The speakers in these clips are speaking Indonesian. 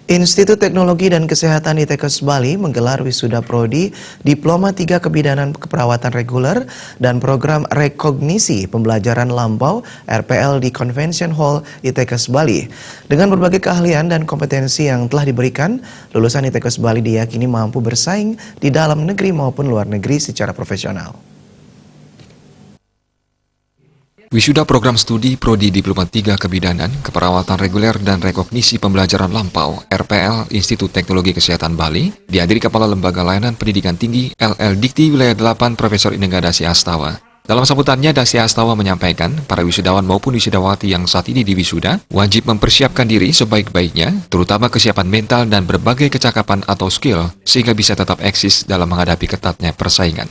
Institut Teknologi dan Kesehatan ITKes Bali menggelar wisuda prodi Diploma 3 Kebidanan Keperawatan Reguler dan Program Rekognisi Pembelajaran Lampau RPL di Convention Hall ITKes Bali. Dengan berbagai keahlian dan kompetensi yang telah diberikan, lulusan ITKes Bali diyakini mampu bersaing di dalam negeri maupun luar negeri secara profesional. Wisuda program studi Prodi Diploma 3 Kebidanan, Keperawatan Reguler dan Rekognisi Pembelajaran Lampau RPL Institut Teknologi Kesehatan Bali dihadiri Kepala Lembaga Layanan Pendidikan Tinggi LL Dikti Wilayah 8 Profesor Inengga Dasya Astawa. Dalam sambutannya, Dasya Astawa menyampaikan para wisudawan maupun wisudawati yang saat ini diwisuda wajib mempersiapkan diri sebaik-baiknya, terutama kesiapan mental dan berbagai kecakapan atau skill sehingga bisa tetap eksis dalam menghadapi ketatnya persaingan.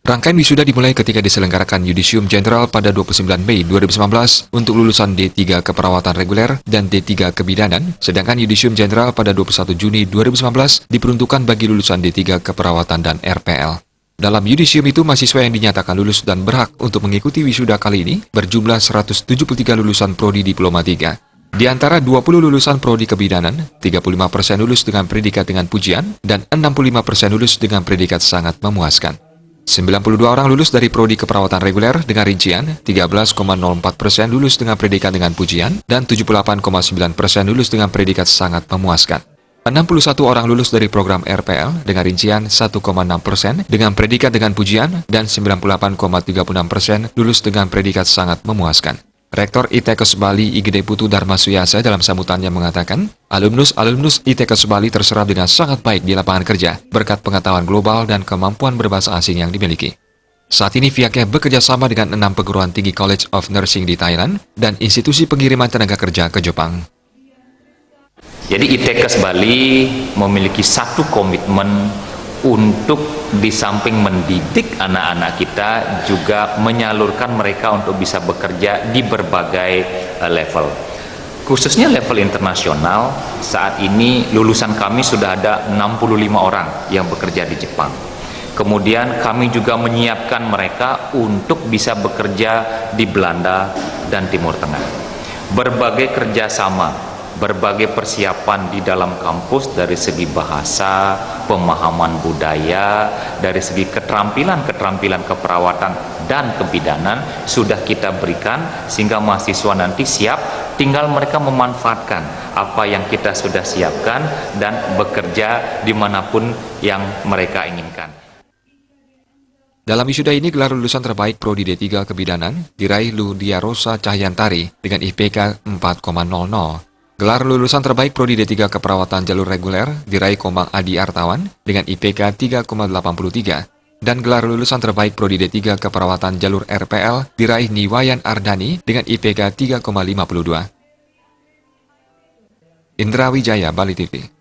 Rangkaian wisuda dimulai ketika diselenggarakan Yudisium Jenderal pada 29 Mei 2019 untuk lulusan D3 Keperawatan Reguler dan D3 Kebidanan, sedangkan Yudisium Jenderal pada 21 Juni 2019 diperuntukkan bagi lulusan D3 Keperawatan dan RPL. Dalam Yudisium itu, mahasiswa yang dinyatakan lulus dan berhak untuk mengikuti wisuda kali ini berjumlah 173 lulusan Prodi Diploma 3. Di antara 20 lulusan Prodi Kebidanan, 35% lulus dengan predikat dengan pujian dan 65% lulus dengan predikat sangat memuaskan. 92 orang lulus dari Prodi Keperawatan Reguler dengan rincian 13,04% lulus dengan predikat dengan pujian dan 78,9% lulus dengan predikat sangat memuaskan. 61 orang lulus dari program RPL dengan rincian 1,6% dengan predikat dengan pujian dan 98,36% lulus dengan predikat sangat memuaskan. Rektor ITKes Bali IGD Putu Dharma Suyasa dalam sambutannya mengatakan, alumnus ITKes Bali terserap dengan sangat baik di lapangan kerja berkat pengetahuan global dan kemampuan berbahasa asing yang dimiliki. Saat ini pihaknya bekerja sama dengan 6 perguruan tinggi College of Nursing di Thailand dan institusi pengiriman tenaga kerja ke Jepang. Jadi ITKes Bali memiliki satu komitmen untuk di samping mendidik anak-anak kita juga menyalurkan mereka untuk bisa bekerja di berbagai level. Khususnya level internasional, saat ini lulusan kami sudah ada 65 orang yang bekerja di Jepang. Kemudian kami juga menyiapkan mereka untuk bisa bekerja di Belanda dan Timur Tengah. Berbagai kerjasama, berbagai persiapan di dalam kampus dari segi bahasa, pemahaman budaya, dari segi keterampilan keperawatan dan kebidanan sudah kita berikan sehingga mahasiswa nanti siap, tinggal mereka memanfaatkan apa yang kita sudah siapkan dan bekerja dimanapun yang mereka inginkan. Dalam wisuda ini, gelar lulusan terbaik Prodi D3 Kebidanan diraih Ludia Rosa Cahyantari dengan IPK 4,00. Gelar lulusan terbaik Prodi D3 Keperawatan Jalur Reguler diraih Komang Adi Artawan dengan IPK 3,83 dan gelar lulusan terbaik Prodi D3 Keperawatan Jalur RPL diraih Niwayan Ardani dengan IPK 3,52. Indra Wijaya, Bali TV.